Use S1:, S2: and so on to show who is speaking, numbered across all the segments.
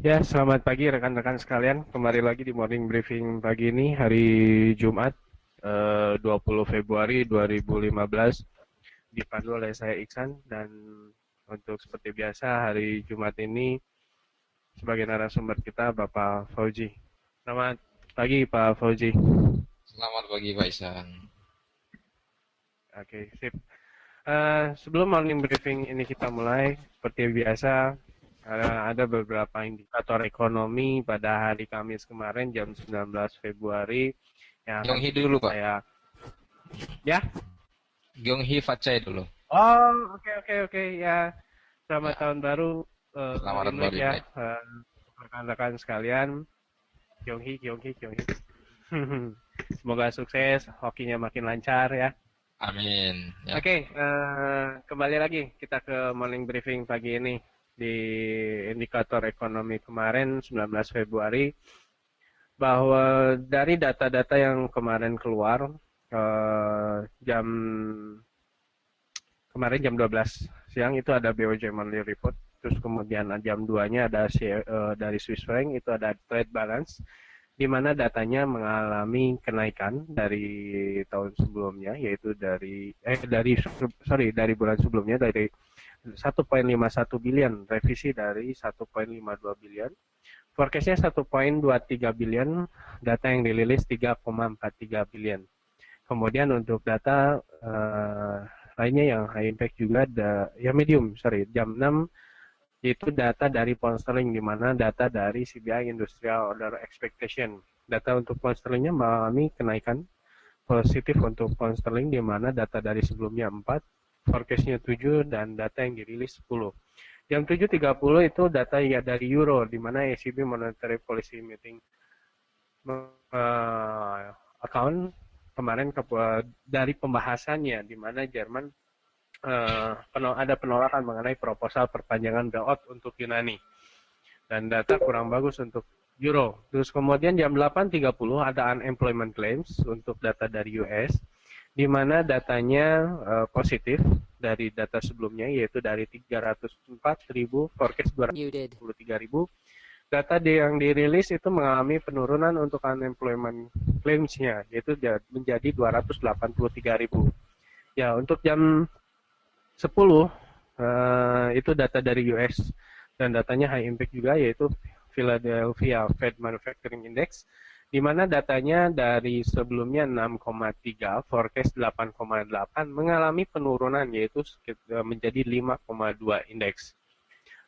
S1: Ya, selamat pagi rekan-rekan sekalian. Kembali lagi di Morning Briefing pagi ini, hari Jumat, 20 Februari 2015, dipandu oleh saya Iksan. Dan untuk seperti biasa, hari Jumat ini sebagai narasumber kita Bapak Fauji. Selamat pagi Pak Fauji.
S2: Selamat pagi Pak Isan.
S1: Oke, sip. Sebelum morning briefing ini kita mulai, seperti biasa, ada beberapa indikator ekonomi pada hari Kamis kemarin jam 19 Februari yang akan
S2: Gyonghi dulu
S1: sedikit
S2: Pak.
S1: saya, ya.
S2: Gyonghi Facai dulu.
S1: Oh, oke oke oke ya. Selamat
S2: Ya,
S1: tahun baru,
S2: selamat tahun
S1: Imlek
S2: baru
S1: ya,
S2: Imlek.
S1: rekan-rekan sekalian. Kyonghi, Kyonghi, Kyonghi. Semoga sukses, hokinya makin lancar ya.
S2: Amin. Ya.
S1: Oke, kembali lagi kita ke morning briefing pagi ini di indikator ekonomi kemarin 19 Februari, bahwa dari data-data yang kemarin keluar, jam kemarin jam 12 siang itu ada BOJ Monthly Report, terus kemudian jam 2-nya ada dari Swiss franc itu ada trade balance, di mana datanya mengalami kenaikan dari tahun sebelumnya, yaitu dari bulan sebelumnya, dari 1,51 bilion, revisi dari 1,52 bilion. Forecastnya 1,23 bilion, data yang dirilis 3,43 bilion. Kemudian untuk data lainnya yang high impact juga ada, ya medium, jam 6 itu data dari pound sterling, di mana data dari CBI Industrial Order Expectation. Data untuk pound sterlingnya mengalami kenaikan positif untuk pound sterling, di mana data dari sebelumnya 4, forecastnya 7, dan data yang dirilis 10. Jam 7.30 itu data ya dari euro, di mana ECB Monetary Policy Meeting account kemarin dari pembahasannya, di mana Jerman ada penolakan mengenai proposal perpanjangan bailout untuk Yunani, dan data kurang bagus untuk euro. Terus kemudian jam 8.30 ada unemployment claims untuk data dari US, di mana datanya positif dari data sebelumnya, yaitu dari 304.000, forecast
S3: Muted.
S1: 223.000. Data yang dirilis itu mengalami penurunan untuk unemployment claims-nya, yaitu menjadi 283.000. Ya, untuk jam 10 itu data dari US, dan datanya high impact juga, yaitu Philadelphia Fed Manufacturing Index, di mana datanya dari sebelumnya 6,3, forecast 8,8, mengalami penurunan, yaitu menjadi 5,2 indeks.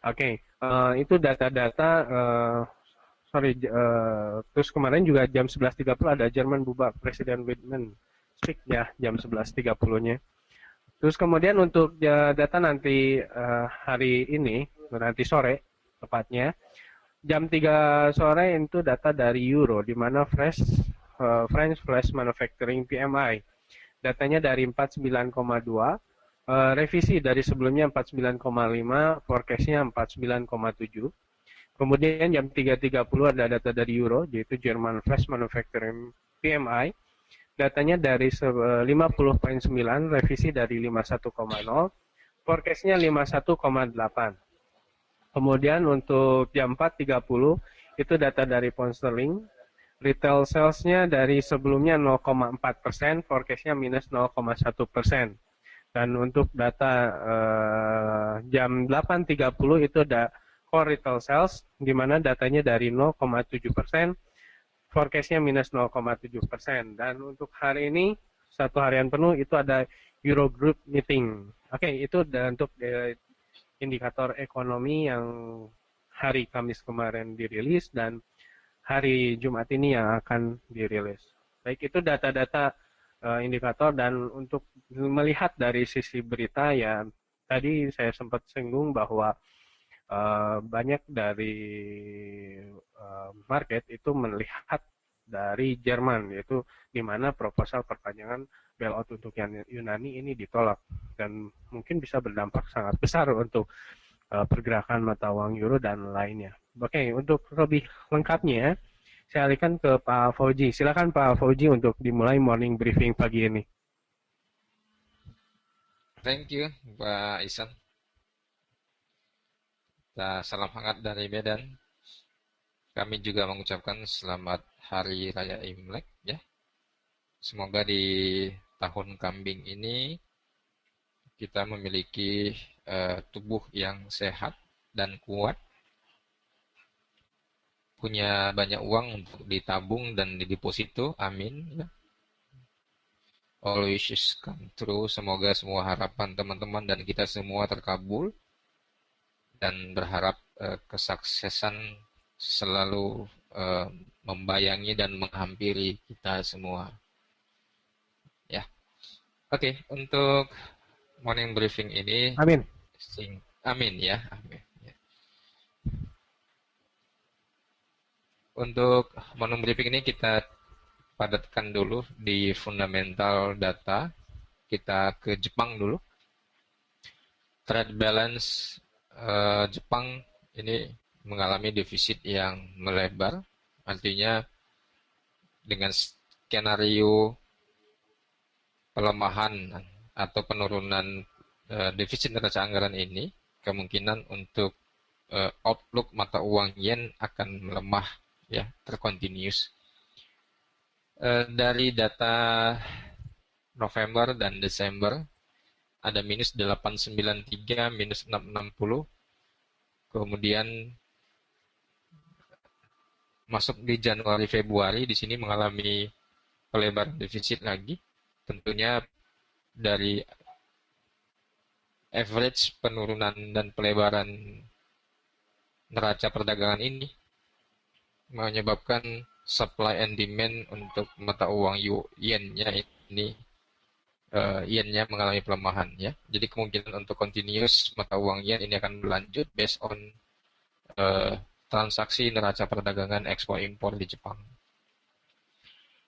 S1: Oke, itu data-data, terus kemarin juga jam 11.30 ada Jerman Bubak, Presiden Whitman speak ya, jam 11.30-nya. Terus kemudian untuk data nanti hari ini, nanti sore tepatnya, jam 3 sore itu data dari Euro, di mana French Flash Manufacturing PMI. Datanya dari 49,2, revisi dari sebelumnya 49,5, forecastnya 49,7. Kemudian jam 3.30 ada data dari Euro, yaitu German Flash Manufacturing PMI. Datanya dari 50,9, revisi dari 51,0, forecastnya 51,8. Kemudian untuk jam 4.30 itu data dari pound sterling, retail sales-nya dari sebelumnya 0,4%, forecastnya minus 0,1%. Dan untuk data jam 8.30 itu ada core retail sales, di mana datanya dari 0,7%, forecastnya minus 0,7%. Dan untuk hari ini, satu harian penuh itu ada Eurogroup meeting. Oke, itu untuk indikator ekonomi yang hari Kamis kemarin dirilis dan hari Jumat ini yang akan dirilis. Baik, itu data-data indikator. Dan untuk melihat dari sisi berita, ya tadi saya sempat singgung bahwa banyak dari market itu melihat dari Jerman, yaitu di mana proposal perpanjangan bailout untuk Yunani ini ditolak, dan mungkin bisa berdampak sangat besar untuk pergerakan mata uang euro dan lainnya. Oke, untuk lebih lengkapnya saya alihkan ke Pak Fauji. Silakan Pak Fauji untuk dimulai morning briefing pagi ini.
S2: Thank you Pak Isan. Salam hangat dari Medan. Kami juga mengucapkan selamat Hari Raya Imlek ya. Semoga di tahun kambing ini kita memiliki tubuh yang sehat dan kuat, punya banyak uang untuk ditabung dan dideposito, amin. Ya. All wishes come true, semoga semua harapan teman-teman dan kita semua terkabul, dan berharap kesuksesan selalu membayangi dan menghampiri kita semua. Ya, oke. Untuk morning briefing ini,
S1: Amin.
S2: Amin ya, amin. Ya. Untuk morning briefing ini kita padatkan dulu di fundamental data. Kita ke Jepang dulu. Trade balance Jepang ini mengalami defisit yang melebar, artinya dengan skenario pelemahan atau penurunan defisit neraca anggaran ini, kemungkinan untuk outlook mata uang yen akan melemah ya, terkontinus. Dari data November dan Desember ada minus 893, minus 660. Kemudian masuk di Januari Februari di sini mengalami pelebaran defisit lagi. Tentunya dari average penurunan dan pelebaran neraca perdagangan ini menyebabkan supply and demand untuk mata uang yen-nya ini yen-nya mengalami pelemahan ya. Jadi kemungkinan untuk continuous mata uang yen ini akan berlanjut based on transaksi neraca perdagangan ekspor impor di Jepang.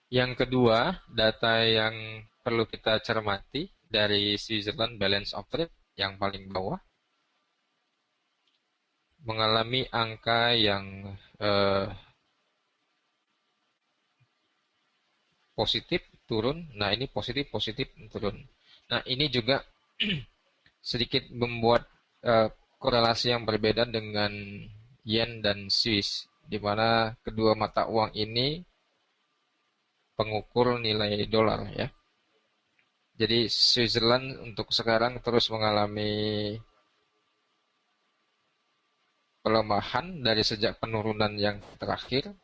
S2: Yang kedua, data yang perlu kita cermati dari Switzerland balance of trade yang paling bawah mengalami angka yang positif turun. Nah, ini positif turun. Nah, ini juga sedikit membuat korelasi yang berbeda dengan yen dan Swiss, di mana kedua mata uang ini pengukur nilai dolar ya. Jadi Switzerland untuk sekarang terus mengalami pelemahan dari sejak penurunan yang terakhir.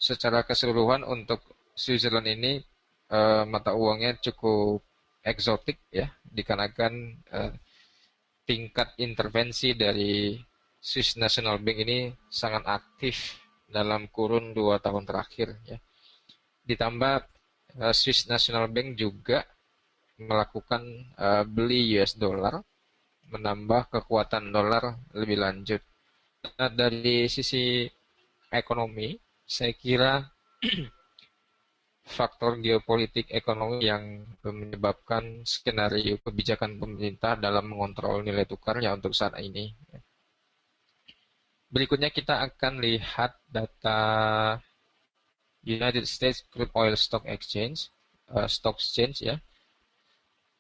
S2: Secara keseluruhan untuk Switzerland ini mata uangnya cukup eksotik ya, dikarenakan tingkat intervensi dari Swiss National Bank ini sangat aktif dalam kurun 2 tahun terakhir ya. Ditambah Swiss National Bank juga melakukan beli US dollar, menambah kekuatan dolar lebih lanjut. Nah, dari sisi ekonomi, saya kira faktor geopolitik ekonomi yang menyebabkan skenario kebijakan pemerintah dalam mengontrol nilai tukarnya untuk saat ini. Berikutnya kita akan lihat data United States Crude Oil Stock Exchange, Stock Exchange ya.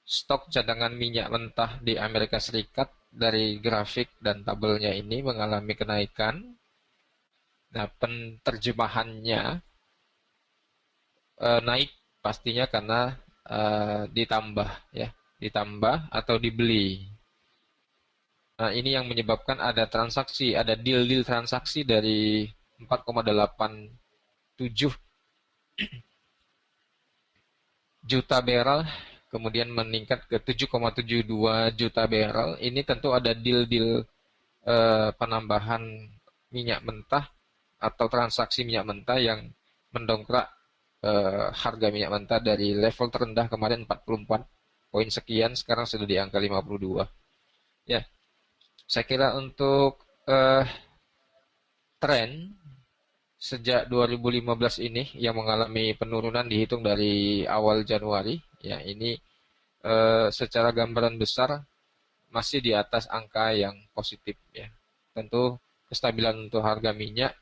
S2: Stok cadangan minyak mentah di Amerika Serikat dari grafik dan tabelnya ini mengalami kenaikan. Nah, penerjemahannya naik pastinya karena ditambah atau dibeli. Nah, ini yang menyebabkan ada transaksi, ada deal transaksi dari 4,87 juta barrel, kemudian meningkat ke 7,72 juta barrel. Ini tentu ada deal penambahan minyak mentah atau transaksi minyak mentah yang mendongkrak harga minyak mentah dari level terendah kemarin 44 poin sekian, sekarang sudah di angka 52. Ya, saya kira untuk tren sejak 2015 ini yang mengalami penurunan dihitung dari awal Januari, ya ini secara gambaran besar masih di atas angka yang positif ya. Tentu kestabilan untuk harga minyak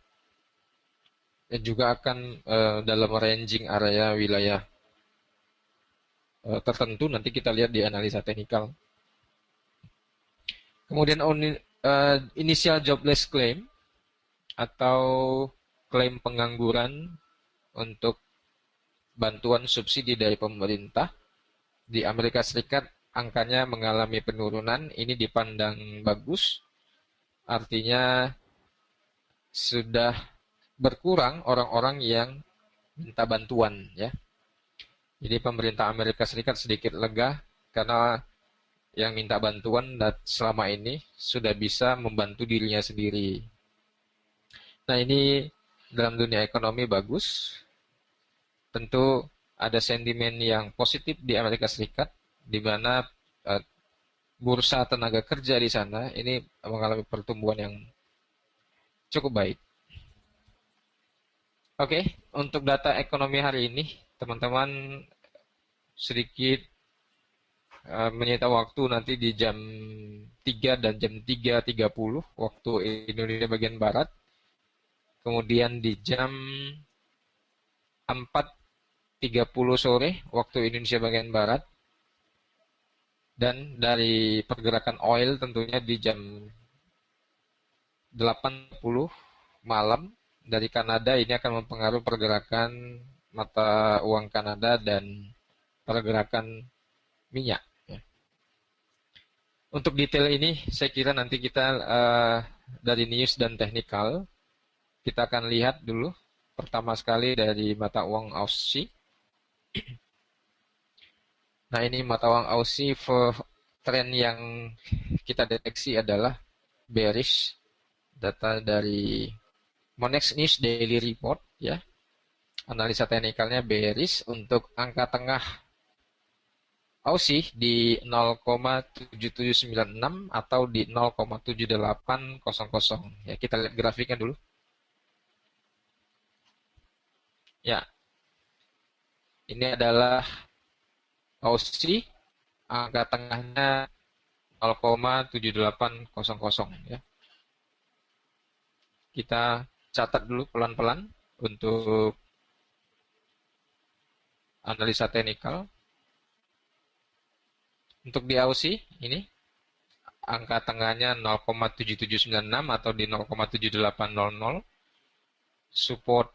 S2: juga akan dalam ranging area wilayah tertentu, nanti kita lihat di analisa teknikal. Kemudian initial jobless claim atau klaim pengangguran untuk bantuan subsidi dari pemerintah. Di Amerika Serikat angkanya mengalami penurunan, ini dipandang bagus, artinya sudah berkurang orang-orang yang minta bantuan ya. Jadi pemerintah Amerika Serikat sedikit lega karena yang minta bantuan dan selama ini sudah bisa membantu dirinya sendiri. Nah, ini dalam dunia ekonomi bagus. Tentu ada sentimen yang positif di Amerika Serikat, di mana bursa tenaga kerja di sana ini mengalami pertumbuhan yang cukup baik. Oke, untuk data ekonomi hari ini, teman-teman sedikit menyita waktu nanti di jam 3 dan jam 3.30 waktu Indonesia bagian Barat. Kemudian di jam 4.30 sore waktu Indonesia bagian Barat. Dan dari pergerakan oil tentunya di jam 8.30 malam dari Kanada, ini akan mempengaruhi pergerakan mata uang Kanada dan pergerakan minyak. Untuk detail ini saya kira nanti kita dari news dan technical kita akan lihat dulu pertama sekali dari mata uang Aussie. Nah, ini mata uang Aussie, tren yang kita deteksi adalah bearish. Data dari Monex News Daily Report ya. Analisa teknikalnya bearish untuk angka tengah Aussie di 0,7796 atau di 0,7800. Ya, kita lihat grafiknya dulu. Ya. Ini adalah Aussie, angka tengahnya 0,7800 ya. Kita catat dulu pelan-pelan untuk analisa teknikal. Untuk di Aussie ini angka tengahnya 0,7796 atau di 0,7800. Support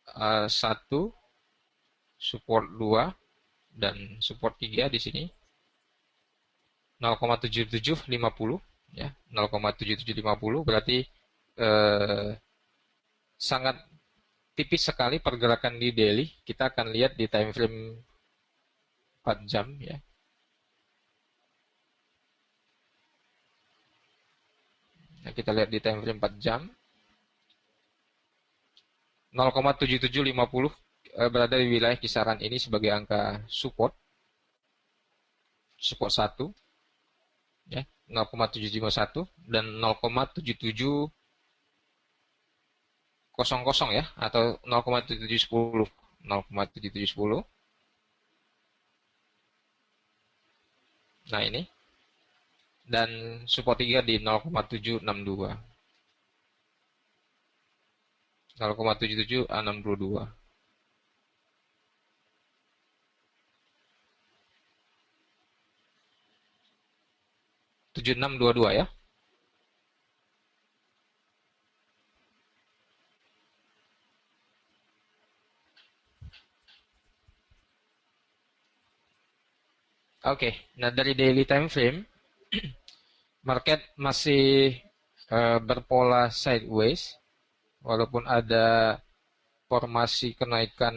S2: 1, support 2 dan support 3 di sini 0,7750 ya. 0,7750 berarti sangat tipis sekali pergerakan di daily. Kita akan lihat di time frame 4 jam ya. Nah, kita lihat di time frame 4 jam 0,7750 berada di wilayah kisaran ini sebagai angka support 1 ya, 0,751 dan 0,7700 ya, atau 0,7710. Nah, ini dan support 3 di 0,762. 0,7762. 7622 ya. Oke, nah dari daily time frame market masih berpola sideways walaupun ada formasi kenaikan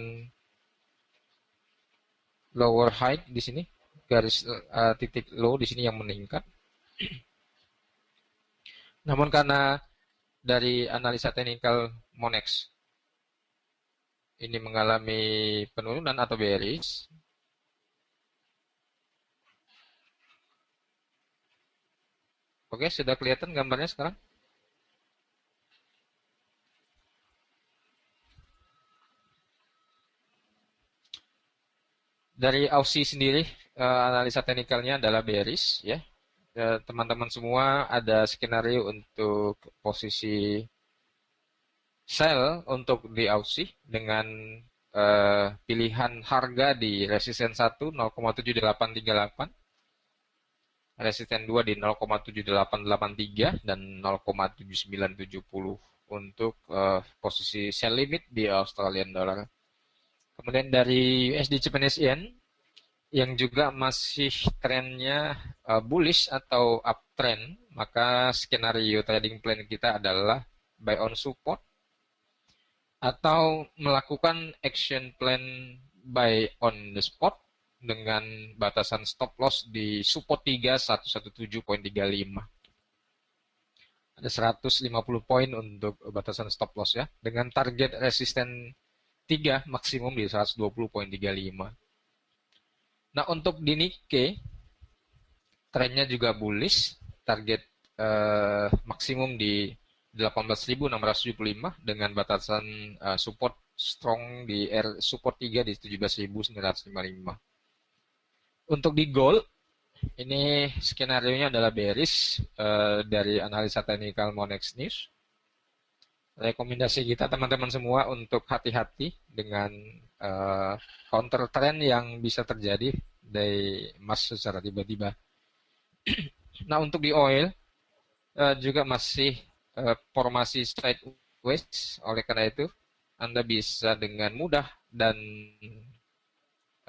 S2: lower high di sini, garis titik low di sini yang meningkat. Namun karena dari analisa teknikal Monex ini mengalami penurunan atau bearish, oke, sudah kelihatan gambarnya sekarang? Dari Aussie sendiri, analisa teknikalnya adalah bearish ya. Teman-teman semua ada skenario untuk posisi sell untuk di Aussie dengan pilihan harga di resisten 1 0,7838, resisten 2 di 0,7883 dan 0,7970 untuk posisi sell limit di Australian dollar. Kemudian dari USD Japanese Yen yang juga masih trennya bullish atau uptrend, maka skenario trading plan kita adalah buy on support atau melakukan action plan buy on the spot dengan batasan stop loss di support 3 117.35. Ada 150 poin untuk batasan stop loss ya, dengan target resisten 3 maksimum di 120.35. Nah, untuk di Nikkei trennya juga bullish, target maksimum di 18.675 dengan batasan support strong di support 3 di 17.955. Untuk di gold ini skenario-nya adalah bearish dari analisa teknikal Monex News. Rekomendasi kita teman-teman semua untuk hati-hati dengan counter trend yang bisa terjadi dari emas secara tiba-tiba. Nah, untuk di oil juga masih formasi sideways, oleh karena itu Anda bisa dengan mudah dan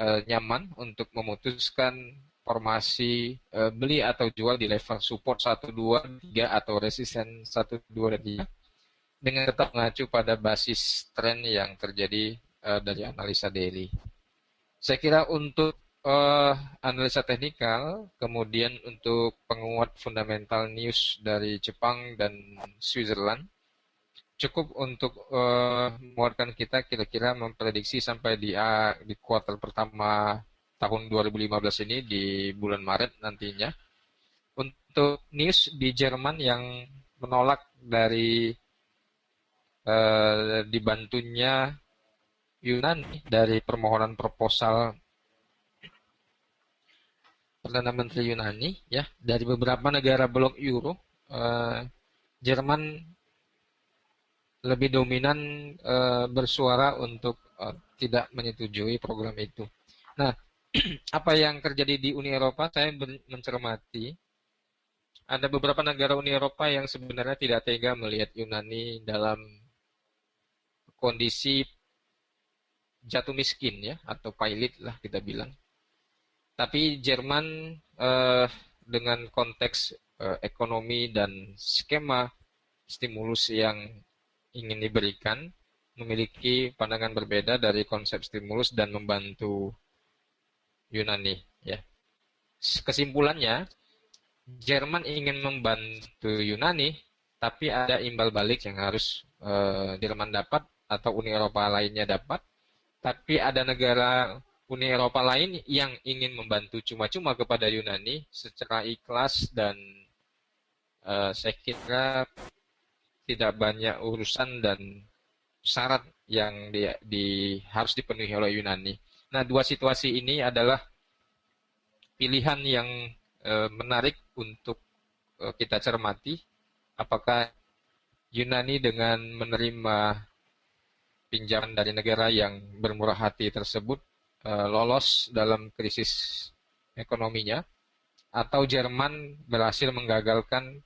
S2: nyaman untuk memutuskan formasi beli atau jual di level support 1, 2, 3 atau resisten 1, 2, dan 3 dengan tetap mengacu pada basis tren yang terjadi dari analisa daily. Saya kira untuk analisa teknikal, kemudian untuk penguat fundamental news dari Jepang dan Switzerland, cukup untuk menguatkan kita kira-kira memprediksi sampai di kuartal pertama tahun 2015 ini di bulan Maret nantinya. Untuk news di Jerman yang menolak dari dibantunya Yunani dari permohonan proposal Perdana Menteri Yunani ya dari beberapa negara blok Euro, Jerman lebih dominan bersuara untuk tidak menyetujui program itu. Nah, apa yang terjadi di Uni Eropa, saya mencermati ada beberapa negara Uni Eropa yang sebenarnya tidak tega melihat Yunani dalam kondisi jatuh miskin ya atau pailit lah kita bilang. Tapi Jerman dengan konteks ekonomi dan skema stimulus yang ingin diberikan memiliki pandangan berbeda dari konsep stimulus dan membantu Yunani ya. Kesimpulannya Jerman ingin membantu Yunani tapi ada imbal balik yang harus Jerman dapat atau Uni Eropa lainnya dapat. Tapi ada negara Uni Eropa lain yang ingin membantu cuma-cuma kepada Yunani secara ikhlas dan saya kira tidak banyak urusan dan syarat yang harus dipenuhi oleh Yunani. Nah, dua situasi ini adalah pilihan yang menarik untuk kita cermati. Apakah Yunani dengan menerima pinjaman dari negara yang bermurah hati tersebut lolos dalam krisis ekonominya, atau Jerman berhasil menggagalkan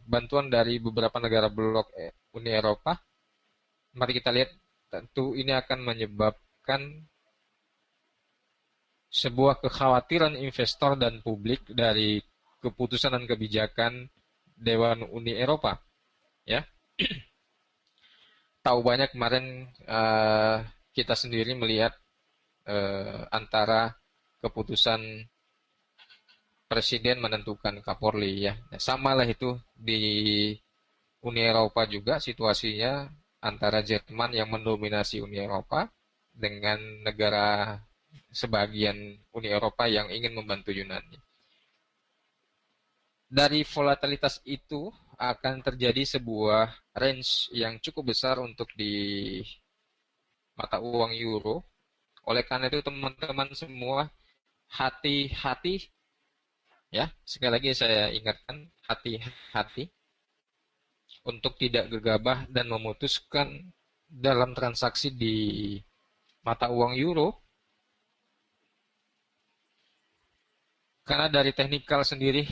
S2: bantuan dari beberapa negara blok Uni Eropa. Mari kita lihat, tentu ini akan menyebabkan sebuah kekhawatiran investor dan publik dari keputusan dan kebijakan Dewan Uni Eropa. Ya. Tahu banyak kemarin kita sendiri melihat antara keputusan Presiden menentukan Kapolri ya. Sama lah itu di Uni Eropa juga situasinya antara Jerman yang mendominasi Uni Eropa dengan negara sebagian Uni Eropa yang ingin membantu Yunani. Dari volatilitas itu akan terjadi sebuah range yang cukup besar untuk di mata uang euro. Oleh karena itu teman-teman semua hati-hati ya, sekali lagi saya ingatkan hati-hati untuk tidak gegabah dan memutuskan dalam transaksi di mata uang euro. Karena dari teknikal sendiri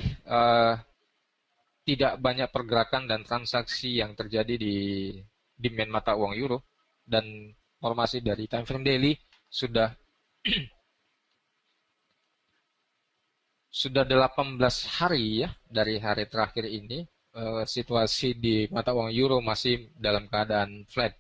S2: tidak banyak pergerakan dan transaksi yang terjadi di demand mata uang euro, dan formasi dari time frame daily sudah 18 hari ya dari hari terakhir ini, situasi di mata uang euro masih dalam keadaan flat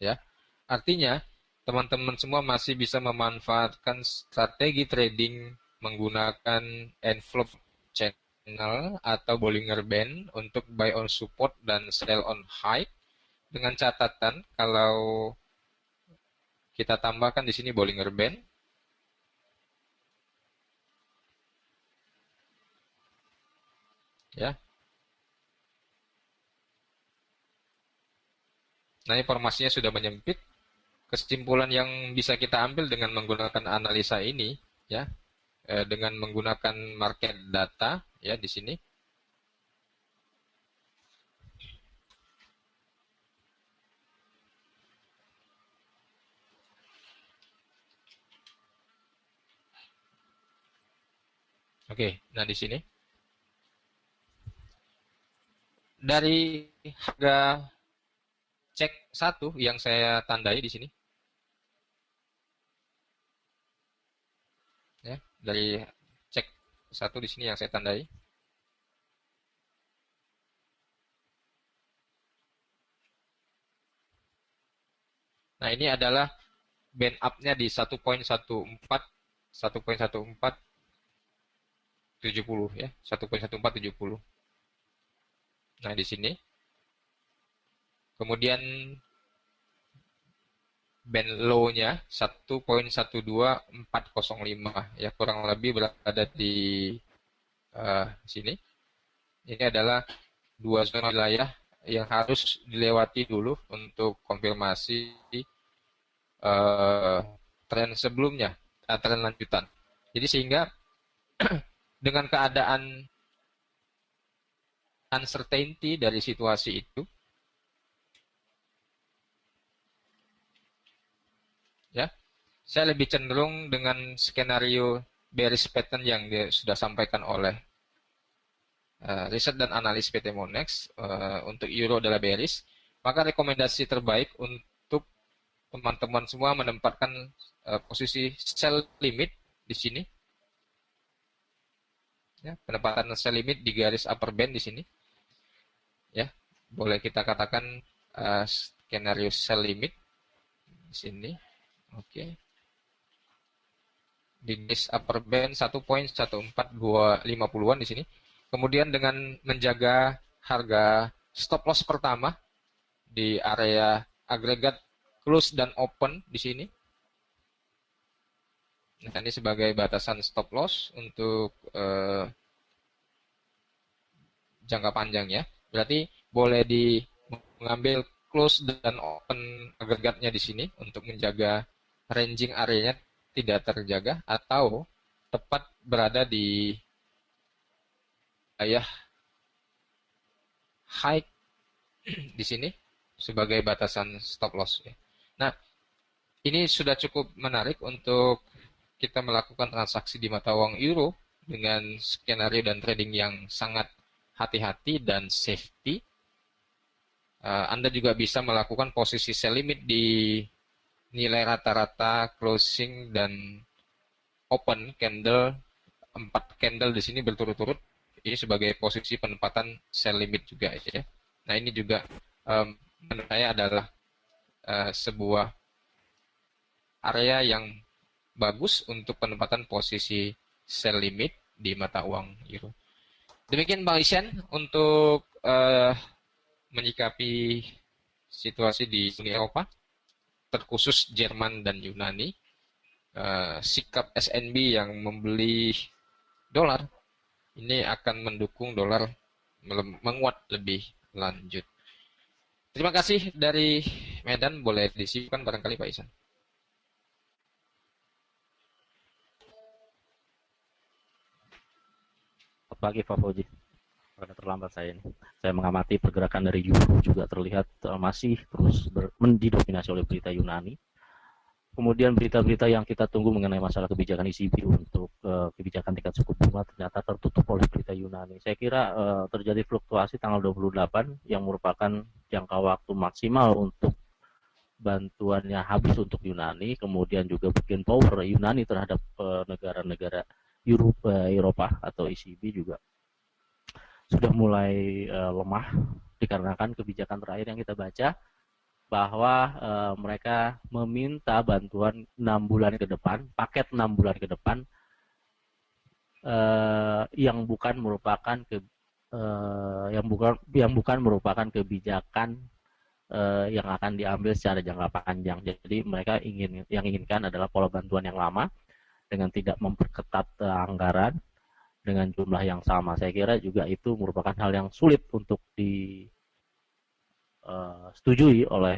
S2: ya. Artinya teman-teman semua masih bisa memanfaatkan strategi trading menggunakan envelope channel atau Bollinger Band untuk buy on support dan sell on high, dengan catatan kalau kita tambahkan di sini Bollinger Band ya. Nah, informasinya sudah menyempit. Kesimpulan yang bisa kita ambil dengan menggunakan analisa ini ya, dengan menggunakan market data ya di sini. Oke, nah di sini dari harga cek satu yang saya tandai di sini ya, dari cek satu di sini yang saya tandai. Nah, ini adalah band up-nya di 1.1470 ya, 1.1470. Nah, di sini. Kemudian band low-nya 1.12405 ya, kurang lebih berada di sini. Ini adalah dua zona wilayah yang harus dilewati dulu untuk konfirmasi tren sebelumnya, tren lanjutan. Jadi sehingga dengan keadaan uncertainty dari situasi itu ya, saya lebih cenderung dengan skenario bearish pattern yang sudah sampaikan oleh riset dan analis PT Monex. Untuk euro adalah bearish, maka rekomendasi terbaik untuk teman-teman semua menempatkan posisi sell limit di sini ya, penempatan sell limit di garis upper band di sini ya, boleh kita katakan skenario sell limit di sini. Oke, di garis upper band 1.14250-an di sini. Kemudian dengan menjaga harga stop loss pertama di area agregat close dan open di sini. Nah, ini sebagai batasan stop loss untuk jangka panjang ya. Berarti boleh mengambil close dan open agregatnya di sini untuk menjaga ranging areanya tidak terjaga atau tepat berada di high di sini sebagai batasan stop loss ya. Nah, ini sudah cukup menarik untuk kita melakukan transaksi di mata uang euro dengan skenario dan trading yang sangat hati-hati dan safety. Anda juga bisa melakukan posisi sell limit di nilai rata-rata closing dan open candle, 4 candle di sini berturut-turut. Ini sebagai posisi penempatan sell limit juga ya. Nah, ini juga menurut saya adalah sebuah area yang bagus untuk penempatan posisi sell limit di mata uang euro. Demikian Bang Isyan untuk menyikapi situasi di Uni Eropa, terkhusus Jerman dan Yunani. Sikap SNB yang membeli dolar ini akan mendukung dolar menguat lebih lanjut. Terima kasih dari Medan, boleh disiapkan barangkali Pak Isan.
S3: Selamat pagi Pak Fauzi. Karena terlambat saya ini. Saya mengamati pergerakan dari euro juga terlihat masih terus didominasi oleh berita Yunani. Kemudian berita-berita yang kita tunggu mengenai masalah kebijakan ECB untuk kebijakan tingkat suku bunga ternyata tertutup oleh berita Yunani. Saya kira terjadi fluktuasi tanggal 28 yang merupakan jangka waktu maksimal untuk bantuannya habis untuk Yunani, kemudian juga bargain power Yunani terhadap negara-negara Eropa atau ECB juga sudah mulai lemah dikarenakan kebijakan terakhir yang kita baca bahwa mereka meminta bantuan 6 bulan ke depan, paket 6 bulan ke depan yang bukan merupakan merupakan kebijakan yang akan diambil secara jangka panjang. Jadi mereka inginkan adalah pola bantuan yang lama dengan tidak memperketat anggaran dengan jumlah yang sama. Saya kira juga itu merupakan hal yang sulit untuk disetujui oleh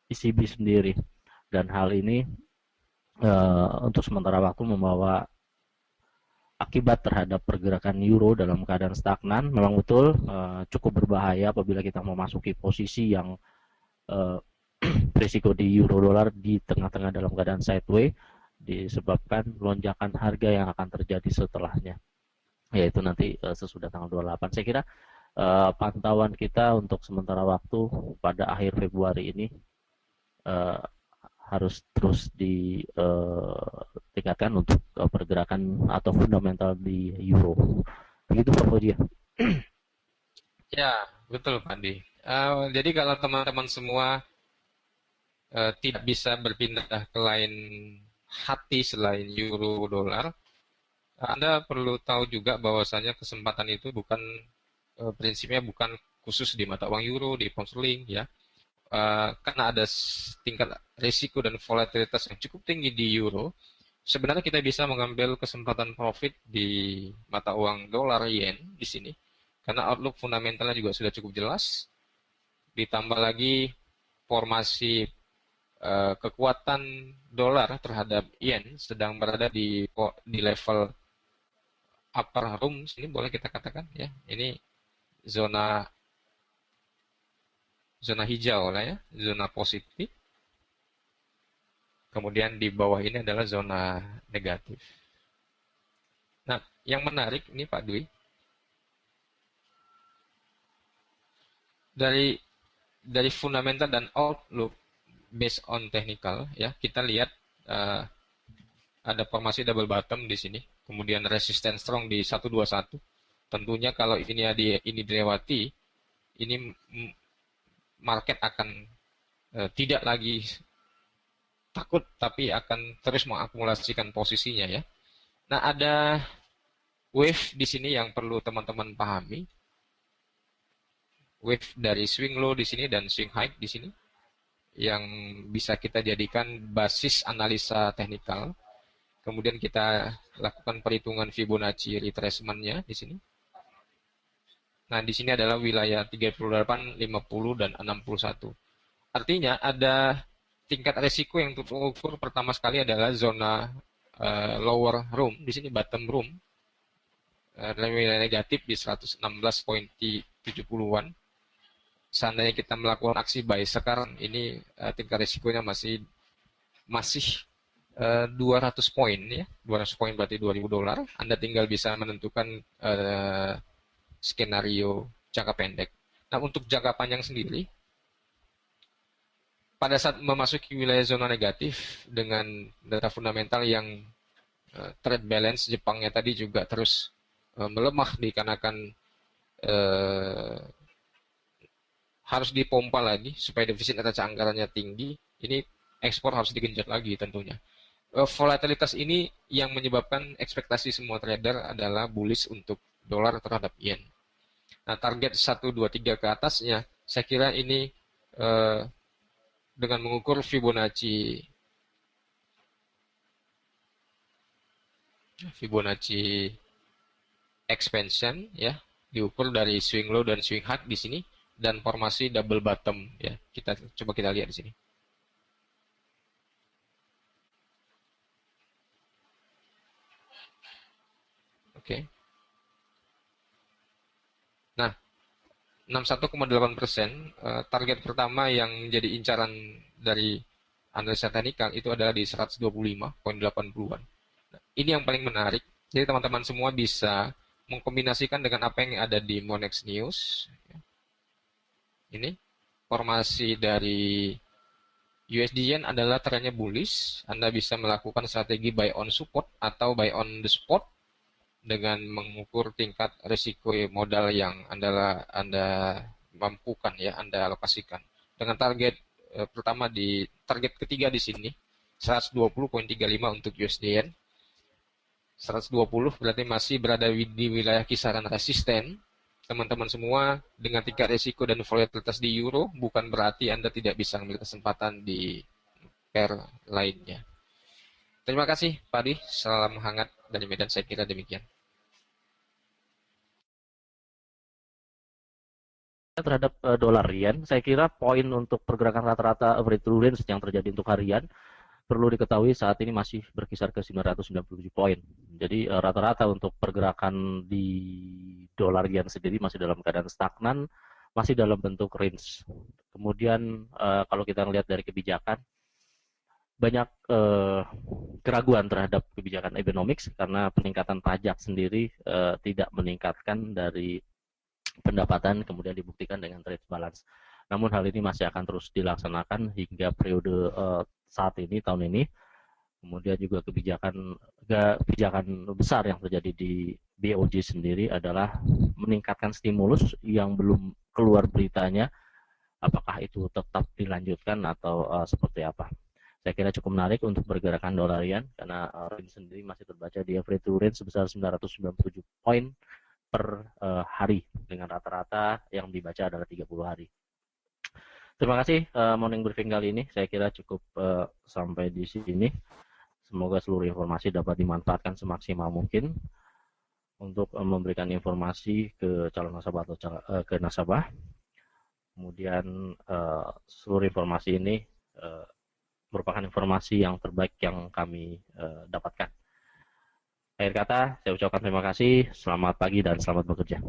S3: ECB sendiri, dan hal ini untuk sementara waktu membawa akibat terhadap pergerakan euro dalam keadaan stagnan. Memang betul cukup berbahaya apabila kita memasuki posisi yang risiko di euro dolar di tengah-tengah dalam keadaan sideways disebabkan lonjakan harga yang akan terjadi setelahnya, yaitu nanti sesudah tanggal 28. Saya kira pantauan kita untuk sementara waktu pada akhir Februari ini harus terus ditingkatkan untuk pergerakan atau fundamental di euro. Begitu Pak Fauzi.
S2: Ya, betul Pak Andi. Jadi kalau teman-teman semua tidak bisa berpindah ke lain hati selain euro dolar, Anda perlu tahu juga bahwasanya kesempatan itu bukan prinsipnya bukan khusus di mata uang euro, di pound sterling ya. Karena ada tingkat risiko dan volatilitas yang cukup tinggi di euro, sebenarnya kita bisa mengambil kesempatan profit di mata uang dolar yen di sini, karena outlook fundamentalnya juga sudah cukup jelas. Ditambah lagi formasi kekuatan dolar terhadap yen sedang berada di level upper room sini, boleh kita katakan ya. Ini zona hijau lah ya, zona positif. Kemudian di bawah ini adalah zona negatif. Nah, yang menarik ini Pak Dwi, dari fundamental dan outlook based on technical ya, kita lihat ada formasi double bottom di sini, kemudian resistance strong di 121. Tentunya kalau ini dilewati, ini market akan tidak lagi takut, tapi akan terus mengakumulasikan posisinya ya. Nah, ada wave di sini yang perlu teman-teman pahami. Wave dari swing low di sini dan swing high di sini yang bisa kita jadikan basis analisa teknikal. Kemudian kita lakukan perhitungan Fibonacci retracement-nya di sini. Nah, di sini adalah wilayah 38, 50, dan 61. Artinya ada tingkat resiko yang terukur pertama sekali adalah zona lower room, di sini bottom room, wilayah negatif di 116.70-an. Seandainya kita melakukan aksi buy sekarang, ini tingkat resikonya masih 200 poin ya, 200 poin berarti $2.000. Anda tinggal bisa menentukan skenario jangka pendek. Nah, untuk jangka panjang sendiri, pada saat memasuki wilayah zona negatif dengan data fundamental yang trade balance Jepangnya tadi juga terus melemah dikarenakan harus dipompa lagi supaya defisit neraca anggarannya tinggi, ini ekspor harus digenjot lagi tentunya. Volatilitas ini yang menyebabkan ekspektasi semua trader adalah bullish untuk dolar terhadap yen. Nah, target 123 ke atasnya, saya kira ini dengan mengukur Fibonacci expansion ya, diukur dari swing low dan swing high di sini, dan formasi double bottom ya. Kita lihat di sini. Oke. Nah, 61,8%, target pertama yang menjadi incaran dari analisa teknikal itu adalah di 125,80-an. Nah, ini yang paling menarik. Jadi teman-teman semua bisa mengkombinasikan dengan apa yang ada di Monex News. Ini formasi dari USD Yen adalah trennya bullish. Anda bisa melakukan strategi buy on support atau buy on the spot dengan mengukur tingkat risiko modal yang Anda mampukan ya, Anda alokasikan. Dengan target pertama di target ketiga di sini 120,35 untuk USD Yen. 120 berarti masih berada di wilayah kisaran resisten. Teman-teman semua, dengan tingkat risiko dan volatilitas di euro bukan berarti Anda tidak bisa mengambil kesempatan di pair lainnya. Terima kasih Pak Adi, salam hangat dari Medan, saya kira demikian.
S3: Terhadap dolar yen, saya kira poin untuk pergerakan rata-rata average true range yang terjadi untuk harian perlu diketahui saat ini masih berkisar ke 997 poin. Jadi rata-rata untuk pergerakan di dolar yen sendiri masih dalam keadaan stagnan, masih dalam bentuk range. Kemudian kalau kita melihat dari kebijakan, banyak keraguan terhadap kebijakan Abenomics karena peningkatan pajak sendiri tidak meningkatkan dari pendapatan, kemudian dibuktikan dengan trade balance. Namun hal ini masih akan terus dilaksanakan hingga periode saat ini, tahun ini. Kemudian juga kebijakan besar yang terjadi di BOJ sendiri adalah meningkatkan stimulus yang belum keluar beritanya, apakah itu tetap dilanjutkan atau seperti apa. Saya kira cukup menarik untuk pergerakan dolar yen karena range sendiri masih terbaca di average range sebesar 997 poin per hari dengan rata-rata yang dibaca adalah 30 hari. Terima kasih morning briefing kali ini. Saya kira cukup sampai di sini. Semoga seluruh informasi dapat dimanfaatkan semaksimal mungkin untuk memberikan informasi ke calon nasabah atau ke nasabah. Kemudian seluruh informasi ini merupakan informasi yang terbaik yang kami dapatkan. Akhir kata, saya ucapkan terima kasih, selamat pagi dan selamat bekerja.